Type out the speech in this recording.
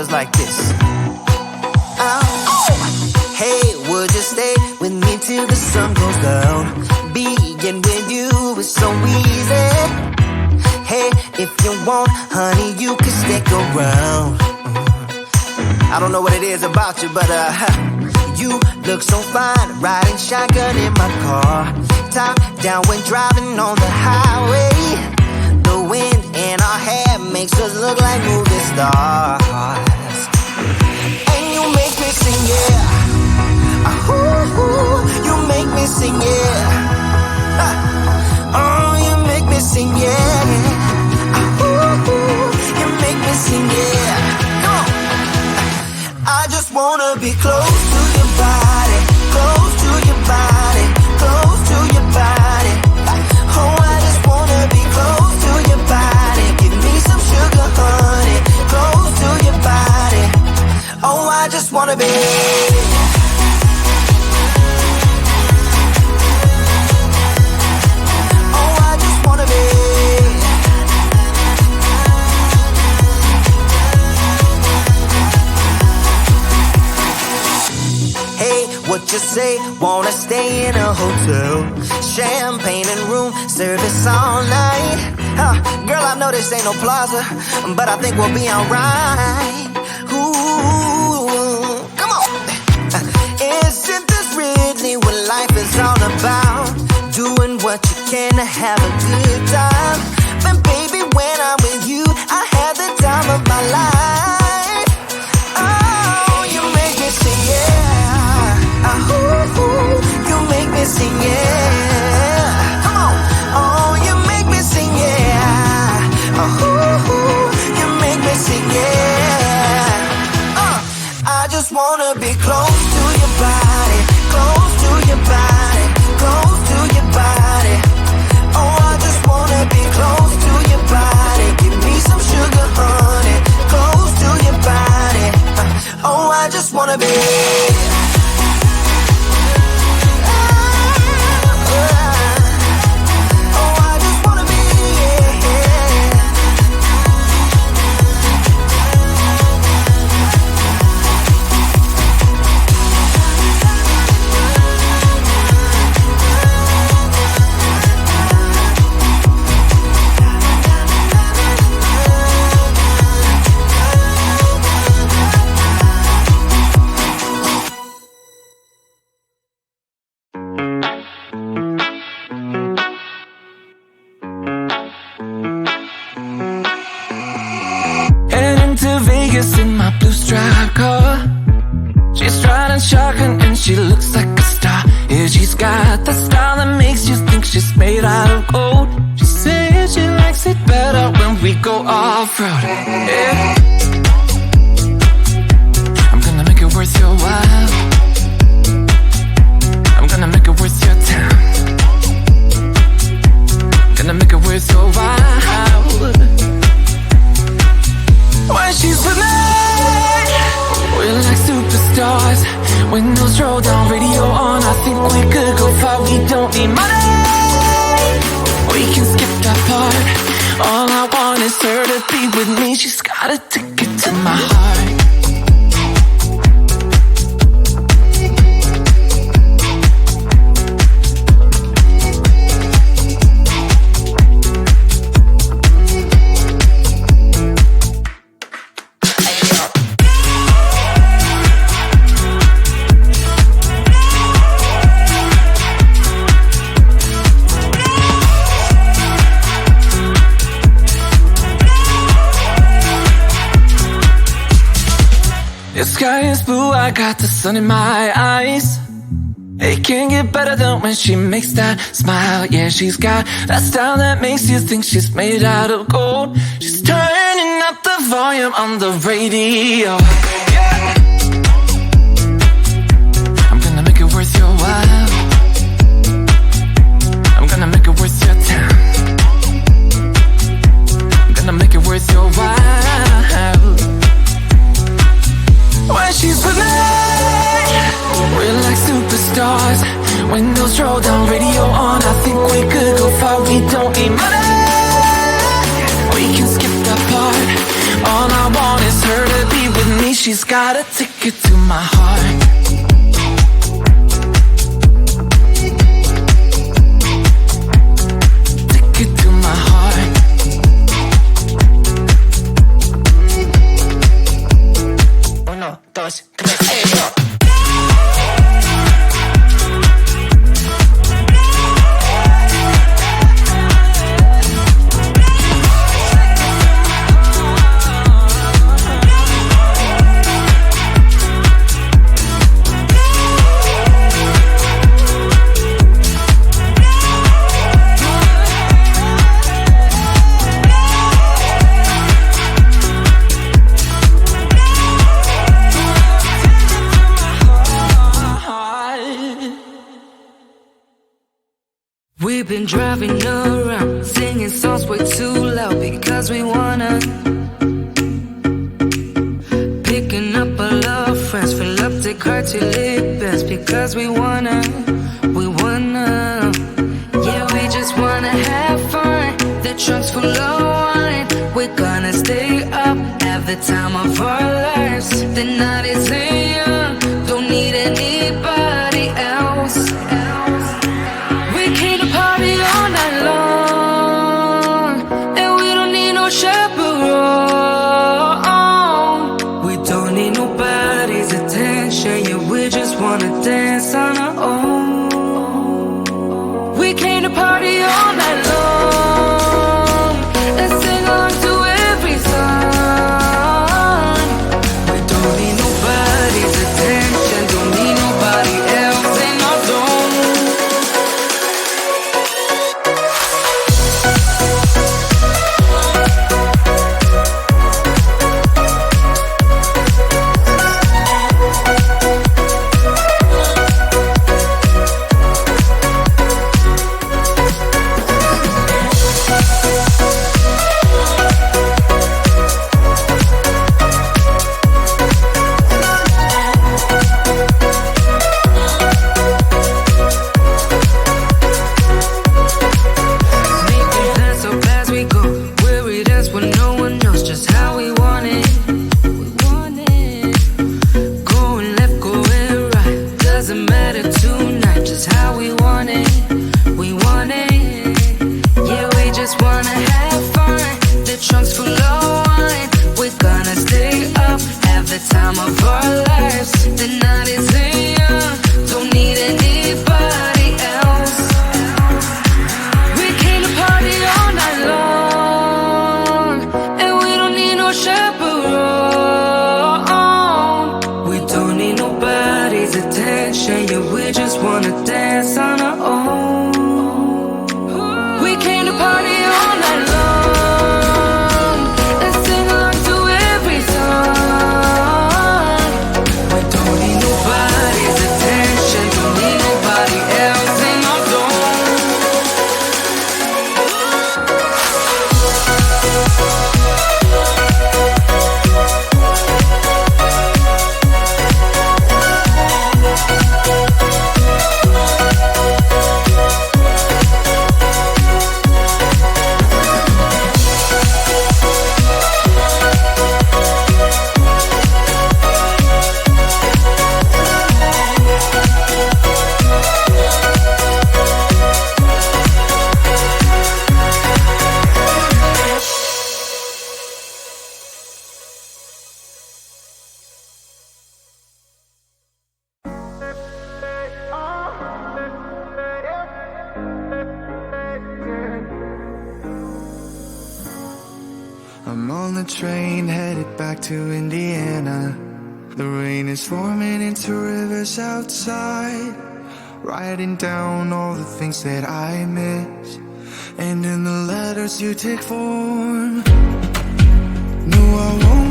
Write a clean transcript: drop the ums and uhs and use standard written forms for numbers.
goes like this. Hey, would you stay with me till the sun goes down? Being with you is so easy. Hey, if you want, honey, you can stick around. I don't know what it is about you, but you look so fine, riding shotgun in my car. Top down when driving on the highway. The wind in our hair makes us look like movie stars. And you make me sing, yeah. Ooh, you make me sing, yeah. Oh, you make me sing, yeah. Ooh, you make me sing, yeah. Come on. I just wanna be close to your body, close to your body, close to your body. Oh, I just wanna be close to your body. Give me some sugar, honey, close to your body. Oh, I just wanna be. What you say, wanna stay in a hotel, champagne and room service all night. Girl, I know this ain't no plaza, but I think we'll be alright. Ooh, come on. Isn't this really what life is all about? Doing what you can to have a good time. But baby, when I'm with you, I have the time of my life. Oh, you make me sing, yeah. Ooh, you make me sing, yeah. Come on. Oh, you make me sing, yeah. Ooh, you make me sing, yeah. I just wanna be close to your body, close to your body, close to your body. Oh, I just wanna be close to your body. Give me some sugar, honey, close to your body. Oh, I just wanna be. In my blue striped car, she's riding shotgun and she looks like a star. Yeah, she's got that style that makes you think she's made out of gold. She says she likes it better when we go off-road. Yeah. I'm gonna make it worth your while. I'm gonna make it worth your time. Gonna make it worth your while. When she's with me, we're like superstars. Windows roll down, radio on. I think we could go far. We don't need money. We can skip that part. All I want is her to be with me. She's got a ticket to my heart. The sky is blue, I got the sun in my eyes. It can't get better than when she makes that smile. Yeah, she's got that style that makes you think she's made out of gold. She's turning up the volume on the radio. Yeah. I'm gonna make it worth your while. I'm gonna make it worth your time. I'm gonna make it worth your while. When she's with me, we're like superstars. Windows roll down, radio on. I think we could go far. We don't need money. We can skip that part. All I want is her to be with me. she's got a ticket to my heart. Ticket to my heart. Uno, dos, tres, yo. We've been driving around, singing songs way too loud because we wanna. Picking up all our friends, fill up the car till it bends because we wanna. Yeah, we just wanna have fun. The trunk's full of wine. We're gonna stay up, have the time of our lives. The night is young, don't need anybody else. We came to party all night long, and we don't need no chaperone. We don't need nobody's attention, yeah, we just wanna dance on our own. We came to party all night long, and sing along to every song. We don't need nobody's attention, don't need nobody else in our zone. I'm on the train headed back to Indiana. The rain is forming into rivers outside, writing down all the things that I miss, and in the letters you take form. No, I won't